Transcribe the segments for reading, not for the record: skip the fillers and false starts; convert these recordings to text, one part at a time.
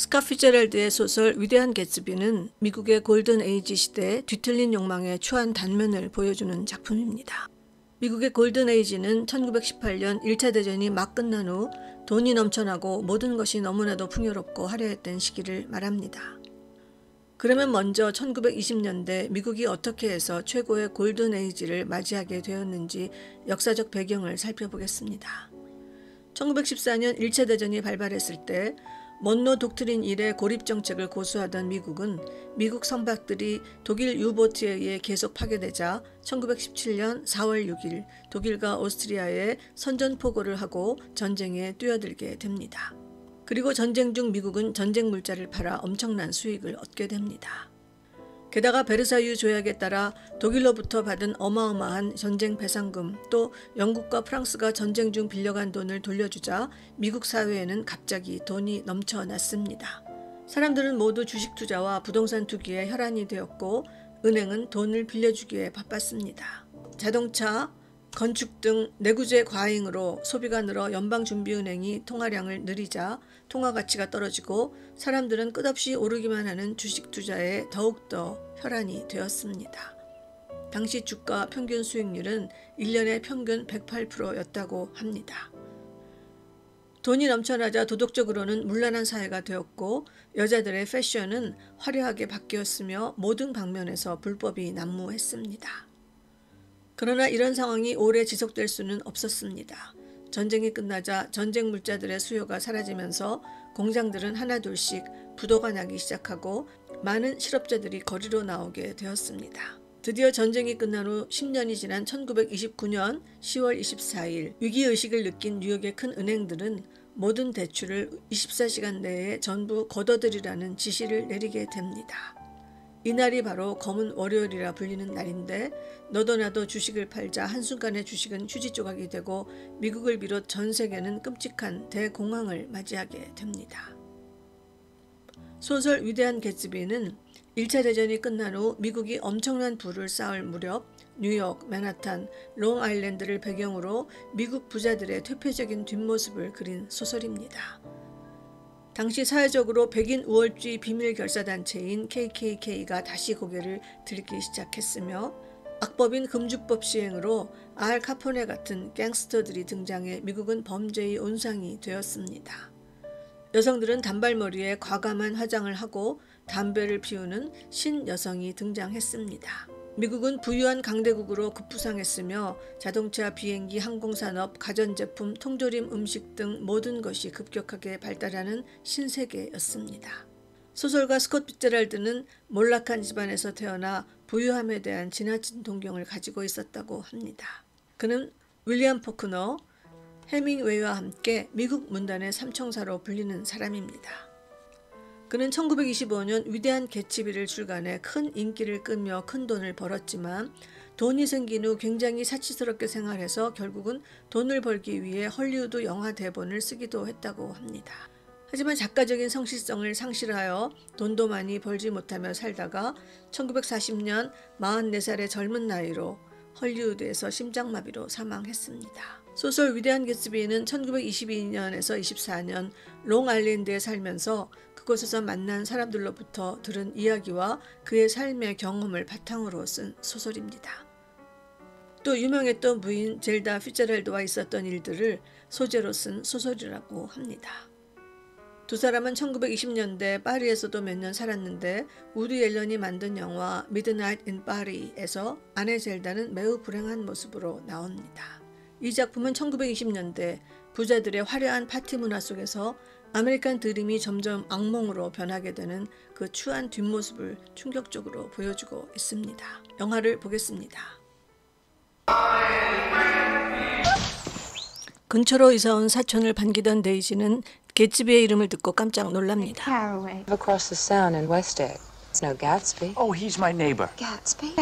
스캇 피츠제럴드의 소설 위대한 개츠비는 미국의 골든 에이지 시대의 뒤틀린 욕망의 추한 단면을 보여주는 작품입니다. 미국의 골든 에이지는 1918년 1차 대전이 막 끝난 후 돈이 넘쳐나고 모든 것이 너무나도 풍요롭고 화려했던 시기를 말합니다. 그러면 먼저 1920년대 미국이 어떻게 해서 최고의 골든 에이지를 맞이하게 되었는지 역사적 배경을 살펴보겠습니다. 1914년 1차 대전이 발발했을 때 먼로 독트린 이래 고립 정책을 고수하던 미국은 미국 선박들이 독일 유보트에 의해 계속 파괴되자 1917년 4월 6일 독일과 오스트리아에 선전포고를 하고 전쟁에 뛰어들게 됩니다. 그리고 전쟁 중 미국은 전쟁 물자를 팔아 엄청난 수익을 얻게 됩니다. 게다가 베르사유 조약에 따라 독일로부터 받은 어마어마한 전쟁 배상금, 또 영국과 프랑스가 전쟁 중 빌려간 돈을 돌려주자 미국 사회에는 갑자기 돈이 넘쳐났습니다. 사람들은 모두 주식 투자와 부동산 투기에 혈안이 되었고 은행은 돈을 빌려주기에 바빴습니다. 자동차, 건축 등 내구재 과잉으로 소비가 늘어 연방준비은행이 통화량을 늘리자 통화 가치가 떨어지고 사람들은 끝없이 오르기만 하는 주식 투자에 더욱더 혈안이 되었습니다. 당시 주가 평균 수익률은 1년에 평균 108%였다고 합니다. 돈이 넘쳐나자 도덕적으로는 문란한 사회가 되었고 여자들의 패션은 화려하게 바뀌었으며 모든 방면에서 불법이 난무했습니다. 그러나 이런 상황이 오래 지속될 수는 없었습니다. 전쟁이 끝나자 전쟁 물자들의 수요가 사라지면서 공장들은 하나둘씩 부도가 나기 시작하고 많은 실업자들이 거리로 나오게 되었습니다. 드디어 전쟁이 끝난 후 10년이 지난 1929년 10월 24일 위기의식을 느낀 뉴욕의 큰 은행들은 모든 대출을 24시간 내에 전부 걷어들이라는 지시를 내리게 됩니다. 이날이 바로 검은 월요일이라 불리는 날인데 너도 나도 주식을 팔자 한순간에 주식은 휴지 조각이 되고 미국을 비롯 전 세계는 끔찍한 대공황을 맞이하게 됩니다. 소설 위대한 개츠비는 1차 대전이 끝난 후 미국이 엄청난 부를 쌓을 무렵 뉴욕, 맨하탄, 롱아일랜드를 배경으로 미국 부자들의 퇴폐적인 뒷모습을 그린 소설입니다. 당시 사회적으로 백인 우월주의 비밀 결사단체인 KKK가 다시 고개를 들기 시작했으며 악법인 금주법 시행으로 알 카포네 같은 갱스터들이 등장해 미국은 범죄의 온상이 되었습니다. 여성들은 단발머리에 과감한 화장을 하고 담배를 피우는 신여성이 등장했습니다. 미국은 부유한 강대국으로 급부상했으며 자동차, 비행기, 항공산업, 가전제품, 통조림, 음식 등 모든 것이 급격하게 발달하는 신세계였습니다. 소설가 스캇 피츠제럴드는 몰락한 집안에서 태어나 부유함에 대한 지나친 동경을 가지고 있었다고 합니다. 그는 윌리엄 포크너, 해밍웨이와 함께 미국 문단의 삼총사로 불리는 사람입니다. 그는 1925년 위대한 개츠비를 출간해 큰 인기를 끄며 큰 돈을 벌었지만 돈이 생긴 후 굉장히 사치스럽게 생활해서 결국은 돈을 벌기 위해 헐리우드 영화 대본을 쓰기도 했다고 합니다. 하지만 작가적인 성실성을 상실하여 돈도 많이 벌지 못하며 살다가 1940년 44살의 젊은 나이로 헐리우드에서 심장마비로 사망했습니다. 소설 위대한 개츠비는 1922년에서 24년 롱아일랜드에 살면서 그곳에서 만난 사람들로부터 들은 이야기와 그의 삶의 경험을 바탕으로 쓴 소설입니다. 또 유명했던 부인 젤다 피츠제럴드와 있었던 일들을 소재로 쓴 소설이라고 합니다. 두 사람은 1920년대 파리에서도 몇 년 살았는데 우디 앨런이 만든 영화 미드나잇 인 파리에서 아내 젤다는 매우 불행한 모습으로 나옵니다. 이 작품은 1920년대 부자들의 화려한 파티 문화 속에서 아메리칸 드림이 점점 악몽으로 변하게 되는 그 추한 뒷모습을 충격적으로 보여주고 있습니다. 영화를 보겠습니다. 근처로 이사온 사촌을 반기던 데이지는 개츠비의 이름을 듣고 깜짝 놀랍니다. Across the Sound in West Egg. It's no Gatsby. Oh, he's my neighbor. Gatsby?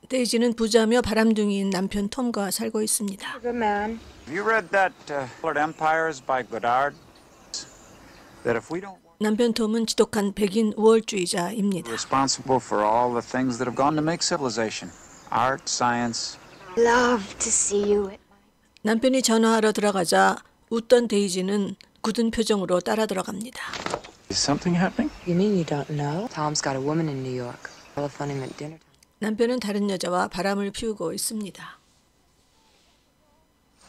데이지는 부자며 바람둥이인 남편 톰과 살고 있습니다. Good man. Have you read that Empires by Godard? That if we don't 남편 톰은 지독한 백인 우월주의자입니다. responsible for all the things that have gone to make civilization, art, science. Love to see you. 남편이 전화하러 들어가자 웃던 데이지는 굳은 표정으로 따라 들어갑니다. Is something happening? You mean you don't know? Tom's got a woman in New York. Telephoning him at dinner time. 남편은 다른 여자와 바람을 피우고 있습니다.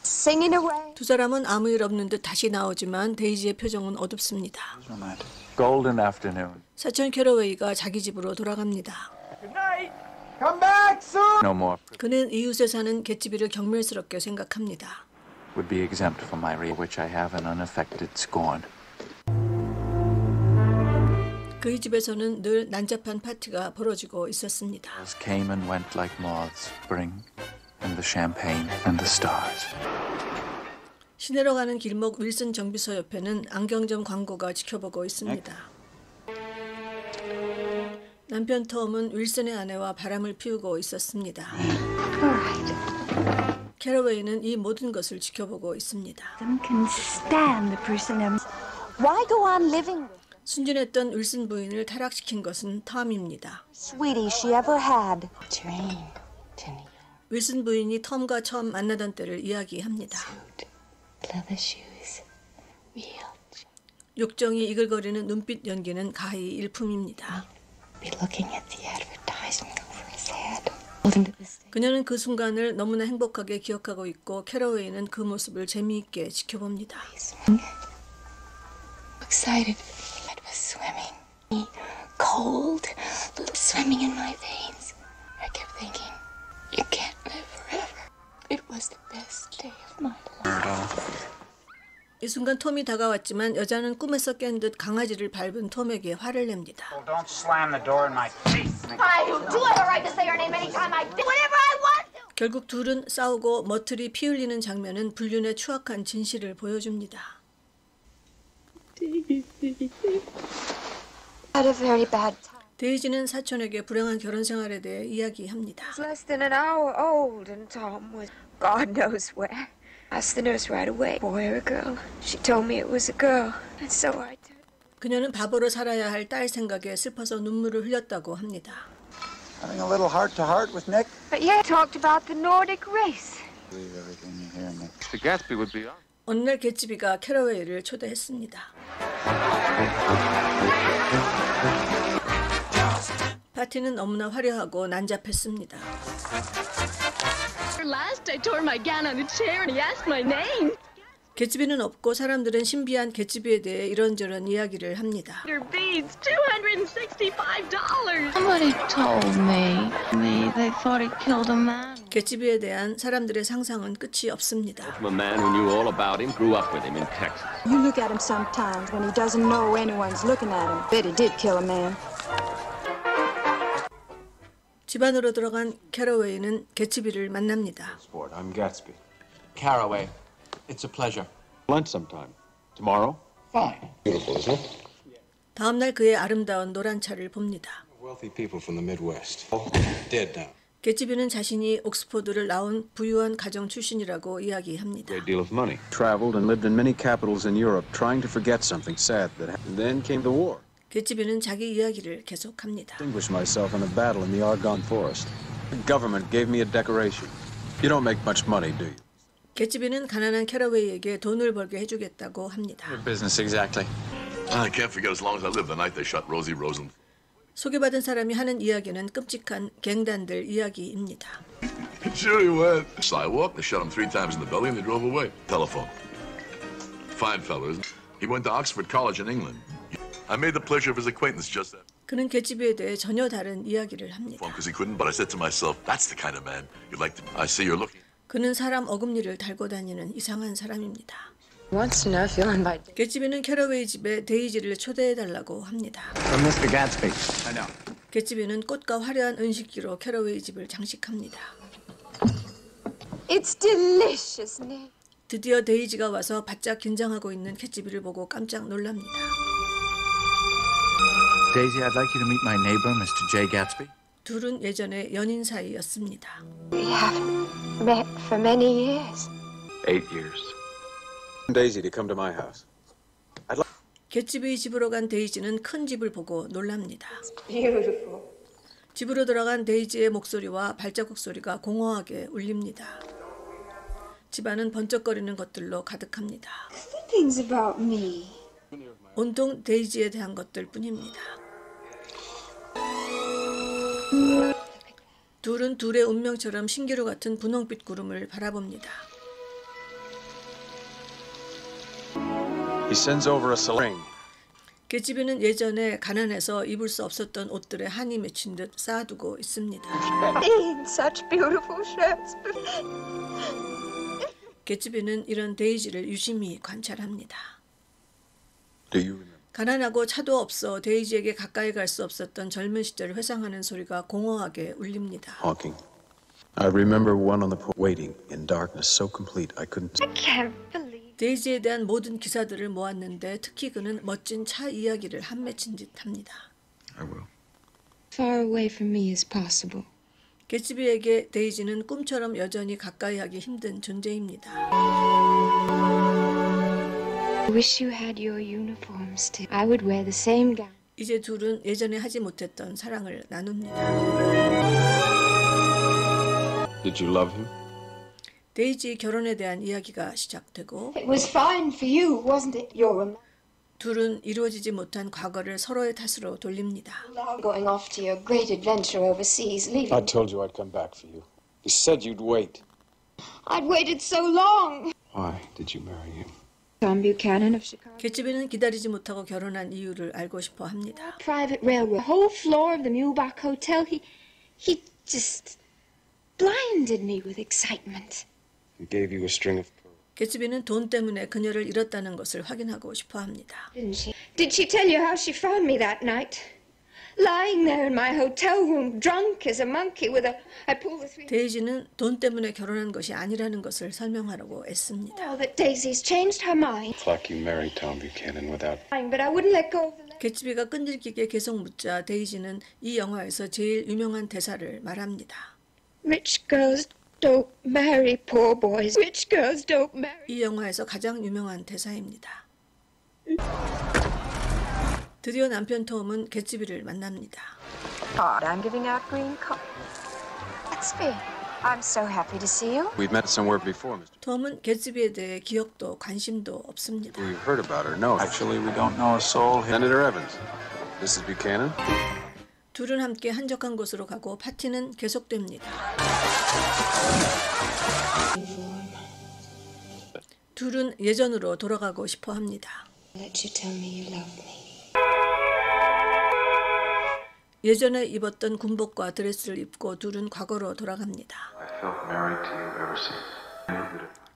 Singing away. 두 사람은 아무 일 없는 듯 다시 나오지만 데이지의 표정은 어둡습니다. Romantic. Golden afternoon. 사촌 캐러웨이가 자기 집으로 돌아갑니다. No more 그는 이웃에 사는 개츠비를 경멸스럽게 생각합니다. would be exempt from my which I have an unaffected scorn. 그의 집에서는 늘 난잡한 파티가 벌어지고 있었습니다. As came and went like moths, spring, and the champagne and the stars. 시내로 가는 길목 윌슨 정비소 옆에는 안경점 광고가 지켜보고 있습니다. 남편 톰은 윌슨의 아내와 바람을 피우고 있었습니다. 캐러웨이는 이 모든 것을 지켜보고 있습니다. Can stand the person. Why go on living with? 순진했던 윌슨 부인을 타락시킨 것은 톰입니다. Sweetie she ever had. Train to New York. 윌슨 부인이 톰과 처음 만나던 때를 이야기합니다. Leather shoes. Real. 욕정이 이글거리는 눈빛 연기는 가히 일품입니다. Be looking at the advertisement over his head. Holding to the stick. 그녀는 그 순간을 너무나 행복하게 기억하고 있고 캐러웨이는 그 모습을 재미있게 지켜봅니다. Excited. Blood was swimming. Cold. Blood swimming in my veins. I kept thinking, you can't live forever. It was the best day of my life. 이 순간 톰이 다가왔지만 여자는 꿈에서 깬 듯 강아지를 밟은 톰에게 화를 냅니다. Well, don't slam the door in my face. I do have a right to say her name anytime I do whatever I want to. 결국 둘은 싸우고 머틀이 피 흘리는 장면은 불륜의 추악한 진실을 보여줍니다. Had a very bad time. 데이지는 사촌에게 불행한 결혼 생활에 대해 이야기합니다. Less than an hour old and Tom was God knows where. Asked the nurse right away, boy or a girl. She told me it was a girl, and so I did. 그녀는 바보로 살아야 할 딸 생각에 슬퍼서 눈물을 흘렸다고 합니다. Having a little heart-to-heart with Nick? But yeah, talked about the Nordic race. Believe everything you hear, Nick. The Gatsby would be on. 어느 날 개츠비가 캐러웨이를 초대했습니다. 파티는 너무나 화려하고 난잡했습니다. Last I tore my gown on a chair and he asked my name. 개츠비는 없고 사람들은 신비한 개츠비에 대해 이런저런 이야기를 합니다. Her beads, $265. Somebody told me they thought he killed a man. 개츠비에 대한 사람들의 상상은 끝이 없습니다. From a man who knew all about him, grew up with him in Texas. You look at him sometimes when he doesn't know anyone's looking at him. Bet he did kill a man. 집안으로 들어간 캐러웨이는 개츠비를 만납니다. Sport. I'm Gatsby. Caraway. It's a pleasure. Lunch sometime. Tomorrow? Fine. Beautiful, isn't it? 다음 날 그의 아름다운 노란 차를 봅니다. Wealthy people from the Midwest. Dead now. 개츠비는 자신이 옥스포드를 나온 부유한 가정 출신이라고 이야기합니다. Great deal of money. Traveled and lived in many capitals in Europe, trying to forget something sad that happened. Then came the war. 개츠비는 자기 이야기를 계속합니다. Distinguished myself in a battle in the Argonne Forest. The government gave me a decoration. You don't make much money, do you? 개츠비는 가난한 캐러웨이에게 돈을 벌게 해주겠다고 합니다. Your business exactly. I can't forget as long as I live the night they shot Rosie Rosen. 소개받은 사람이 하는 이야기는 끔찍한 갱단들 이야기입니다. Sure he went. Sidewalk, they shot him 3 times in the belly and they drove away. Telephone. Fine fellow, isn't he? He went to Oxford College in England. I made the pleasure of his acquaintance just then. 그는 개츠비에 대해 전혀 다른 이야기를 합니다. Because he couldn't, but I said to myself, that's the kind of man you'd like to. I see you're looking. 그는 사람 어금니를 달고 다니는 이상한 사람입니다. Wants to know if you'll invite. 개츠비는 캐러웨이 집에 데이지를 초대해달라고 합니다. From Mr. Gatsby. I know. 개츠비는 꽃과 화려한 은식기로 캐러웨이 집을 장식합니다. It's delicious, Nick. 드디어 데이지가 와서 바짝 긴장하고 있는 개츠비를 보고 깜짝 놀랍니다. Daisy, I'd like you to meet my neighbor, Mr. J. Gatsby. 둘은 예전에 연인 사이였습니다. We haven't met for many years. 8 years. Daisy to come to my house. 개츠비 집으로 간 데이지는 큰 집을 보고 놀랍니다. Beautiful. 집으로 들어간 데이지의 목소리와 발자국 소리가 공허하게 울립니다. 집안은 번쩍거리는 것들로 가득합니다. Things about me. 온통 데이지에 대한 것들 뿐입니다. 둘은 둘의 운명처럼 신기루 같은 분홍빛 구름을 바라봅니다. He sends over a string. 개츠비는 예전에 가난해서 입을 수 없었던 옷들에 한이 맺힌 듯 쌓아두고 있습니다. Such beautiful shirts. 개츠비는 이런 데이지를 유심히 관찰합니다. Do you remember? 가난하고 차도 없어 데이지에게 가까이 갈 수 없었던 젊은 시절을 회상하는 소리가 공허하게 울립니다. Honking. I remember one on the porch waiting in darkness so complete I couldn't. I can't believe. 데이지에 대한 모든 기사들을 모았는데 특히 그는 멋진 차 이야기를 한 맺힌 듯 합니다. I will. Far away from me as possible. 개츠비에게 데이지는 꿈처럼 여전히 가까이 하기 힘든 존재입니다. I wish you had your uniforms too. I would wear the same gown. 이제 둘은 예전에 하지 못했던 사랑을 나눕니다. Did you love him? 데이지 결혼에 대한 이야기가 시작되고 It was fine for you, wasn't it? You're 둘은 이루어지지 못한 과거를 서로의 탓으로 돌립니다. going off to your great adventure overseas, leaving. I told you I'd come back for you. You said you'd wait. I'd waited so long. Why did you marry him? Tom Buchanan of Chicago. 개츠비는 기다리지 못하고 결혼한 이유를 알고 싶어 합니다. Private railroad. The whole floor of the Mulebach Hotel. He just blinded me with excitement. He gave you a string of pearls. 개츠비는 돈 때문에 그녀를 잃었다는 것을 확인하고 싶어 합니다. Didn't she? Did she tell you how she found me that night? Lying there in my hotel room, drunk as a monkey with a... I pulled the three... 데이지는 돈 때문에 결혼한 것이 아니라는 것을 설명하려고 애씁니다. Oh, that Daisy's changed her mind. It's like you married Tom Buchanan without. But I wouldn't let go of the... 개츠비가 끈질기게 계속 묻자 데이지는 이 영화에서 제일 유명한 대사를 말합니다. Rich girls don't marry poor boys. Rich girls don't marry... 이 영화에서 가장 유명한 대사입니다. 드디어 남편 톰은 개츠비를 만납니다. I'm giving out green cards. Gatsby, I'm so happy to see you. We've met somewhere before, Mr. 톰은 개츠비에 대해 기억도 관심도 없습니다. We've heard about her. No. Actually, we don't know a soul here. Senator Evans. Mrs. Buchanan. 둘은 함께 한적한 곳으로 가고 파티는 계속됩니다. 둘은 예전으로 돌아가고 싶어 합니다. Let you tell me you love me. 예전에 입었던 군복과 드레스를 입고 둘은 과거로 돌아갑니다.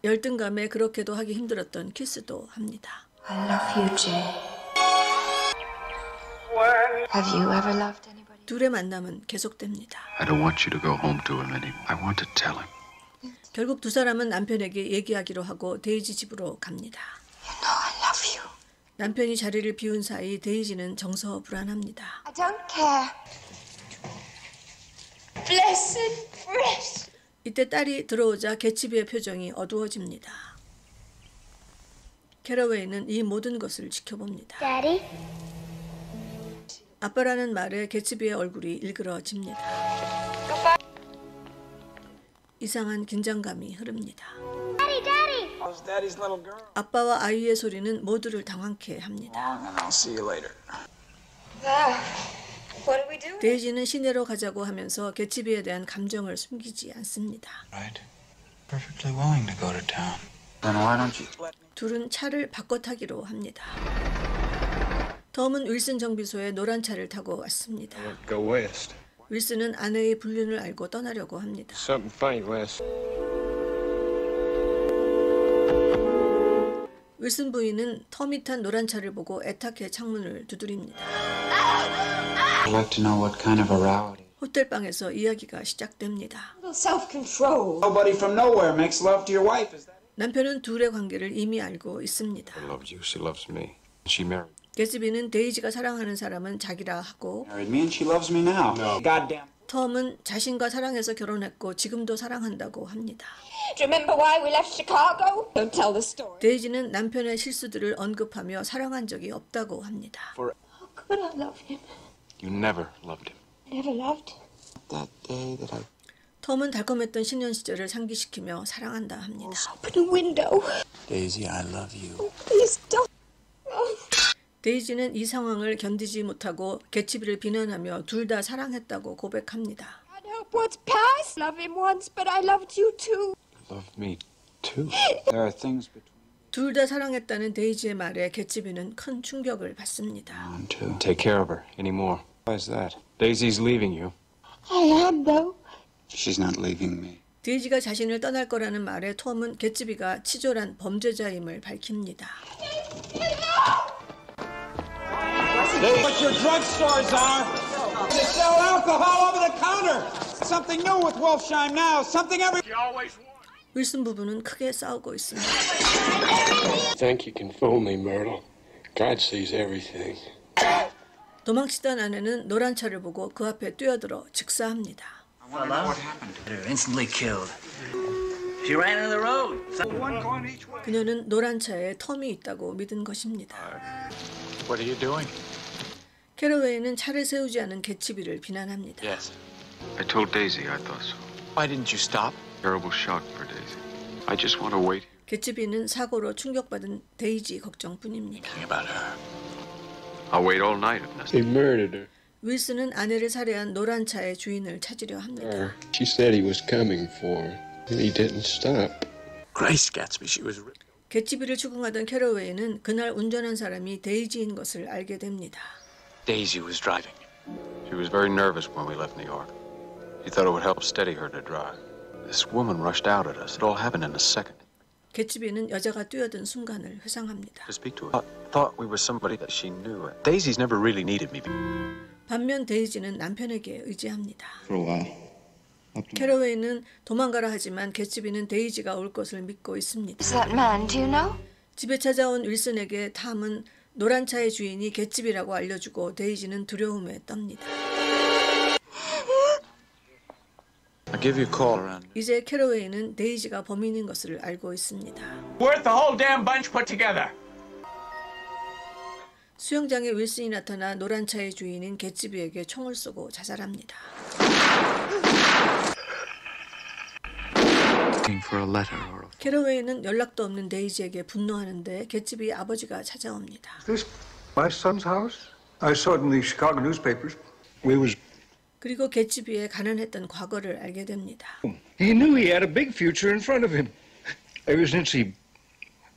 열등감에 그렇게도 하기 힘들었던 키스도 합니다. I love you, Jay. Have you ever loved anybody? 둘의 만남은 계속됩니다. I don't want you to go home to him anymore. I want to tell him. 결국 두 사람은 남편에게 얘기하기로 하고 데이지 집으로 갑니다. You know I love you. 남편이 자리를 비운 사이 데이지는 정서불안합니다. I don't care. Blessed fresh. 이때 딸이 들어오자 개츠비의 표정이 어두워집니다. 캐러웨이는 이 모든 것을 지켜봅니다. Daddy? 아빠라는 말에 개츠비의 얼굴이 일그러집니다. 이상한 긴장감이 흐릅니다. 아빠와 아이의 소리는 모두를 당황케 합니다. And I'll see you later. What do we do? 데이지는 시내로 가자고 하면서 개츠비에 대한 감정을 숨기지 않습니다. Right. Perfectly willing to go to town. Then why don't you let me? 둘은 차를 바꿔 타기로 합니다. 톰은 윌슨 정비소에 노란 차를 타고 왔습니다. Go west. 윌슨은 아내의 불륜을 알고 떠나려고 합니다. Something funny west. 윌슨 부인은 톰이 탄 노란 차를 보고 애타게 창문을 두드립니다. I'd like to know what kind of a row it is. 호텔방에서 이야기가 시작됩니다. Self-control. Nobody from nowhere makes love to your wife, is that it? 남편은 둘의 관계를 이미 알고 있습니다. I loved you. She loves me. She married. 개츠비는 데이지가 사랑하는 사람은 자기라 하고 Married me and she loves me now. No. Goddamn. 톰은 자신과 사랑해서 결혼했고 지금도 사랑한다고 합니다. Do you remember why we left Chicago? Don't tell the story. 데이지는 남편의 실수들을 언급하며 사랑한 적이 없다고 합니다. How could I love him? You never loved him. Never loved. That day that I 톰은 달콤했던 신년 시절을 상기시키며 사랑한다 합니다. Open a window. Daisy, I love you. Please don't. 데이지는 이 상황을 견디지 못하고 개츠비를 비난하며 둘 다 사랑했다고 고백합니다. Can't help what's past. Love him once, but I loved you too. Love me too. There are things between 둘 다 사랑했다는 데이지의 말에 개츠비는 큰 충격을 받습니다. to take care of her anymore. Why is that? Daisy's leaving you. I am, though. She's not leaving me. 데이지가 자신을 떠날 거라는 말에 톰은 개츠비가 치졸한 범죄자임을 밝힙니다. What your drugstores are. They sell alcohol over the counter. Something new with Wolfsheim now. Something every. 윌슨 부부는 크게 싸우고 있습니다. Think you can fool me, Myrtle. God sees everything. 도망치던 아내는 노란 차를 보고 그 앞에 뛰어들어 직사합니다. What happened? Instantly killed. She ran into the road. One coin each way. 그녀는 노란 차에 톰이 있다고 믿은 것입니다. What are you doing? 캐러웨이는 차를 세우지 않은 개츠비를 비난합니다. Yes. I told Daisy I thought so. Why didn't you stop? Terrible shock for Daisy. I just want to wait. 개츠비는 사고로 충격받은 데이지 걱정뿐입니다. About her. I'll wait all night if necessary. They murdered her. 윌슨은 아내를 살해한 노란 차의 주인을 찾으려 합니다. She said he was coming for her, and he didn't stop. Grace Gatsby, she was. 개츠비를 추궁하던 캐러웨이는 그날 운전한 사람이 데이지인 것을 알게 됩니다. Daisy was driving. She was very nervous when we left New York. She thought it would help steady her to drive. This woman rushed out at us. It all happened in a second. 개츠비는 여자가 뛰어든 순간을 회상합니다. To speak to her. Thought we were somebody that she knew. Daisy's never really needed me. 반면 데이지는 남편에게 의지합니다. For a while. 캐러웨이는 도망가라 하지만 개츠비는 데이지가 올 것을 믿고 있습니다. Is that man, do you know? 집에 찾아온 윌슨에게 탐은 노란 차의 주인이 개츠비라고 알려주고 데이지는 두려움에 떱니다. I'll give you a call around. 이제 캐러웨이는 데이지가 범인인 것을 알고 있습니다. Worth the whole damn bunch put together. 수영장에 윌슨이 나타나 노란 차의 주인인 개츠비에게 총을 쏘고 자살합니다. Looking for a letter or a... 캐러웨이는 연락도 없는 데이지에게 분노하는데 개츠비 아버지가 찾아옵니다. Is this my son's house? I saw it in the Chicago newspapers. We was. 그리고 개츠비의 가난했던 과거를 알게 됩니다. He knew he had a big future in front of him. Ever since he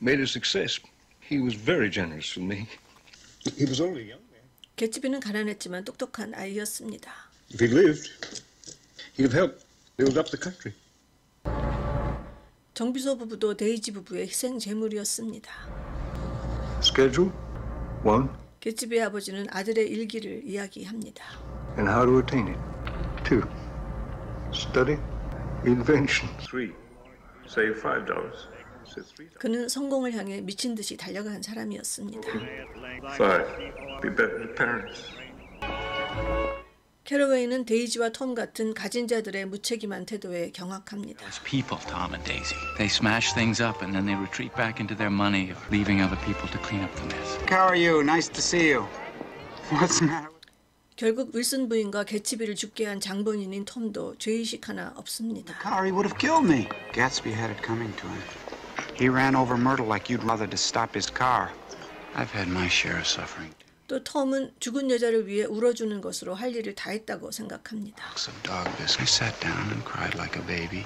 made a success, he was very generous with me. He was only a young man. 개츠비는 가난했지만 똑똑한 아이였습니다. If he lived, he'd have helped build up the country. 정비소 부부도 데이지 부부의 희생 제물이었습니다. Schedule 1. 개츠비의 아버지는 아들의 일기를 이야기합니다. And how to attain it. 2. Study invention. 3. Save $5. 그는 성공을 향해 미친 듯이 달려간 사람이었습니다. 5. Be better to parents. 캐러웨이는 데이지와 톰 같은 가진 자들의 무책임한 태도에 경악합니다. People, Tom and Daisy. They smash things up and then they retreat back into their money, leaving other people to clean up the mess. How are you? Nice to see you. What's the matter? 결국 윌슨 부인과 개츠비를 죽게 한 장본인인 톰도 죄의식 하나 없습니다. Car, he would have killed me. Gatsby had it coming to him. He ran over Myrtle like you'd rather to stop his car. I've had my share of suffering. 또 톰은 죽은 여자를 위해 울어주는 것으로 할 일을 다 했다고 생각합니다. Some dog biscuit. I sat down and cried like a baby.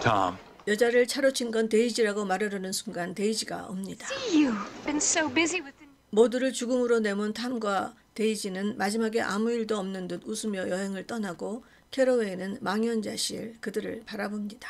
Tom. 여자를 차로 친 건 데이지라고 말하려는 순간 데이지가 옵니다. See you. Been so busy with the... 모두를 죽음으로 내몬 탐과 데이지는 마지막에 아무 일도 없는 듯 웃으며 여행을 떠나고 캐러웨이는 망연자실 그들을 바라봅니다.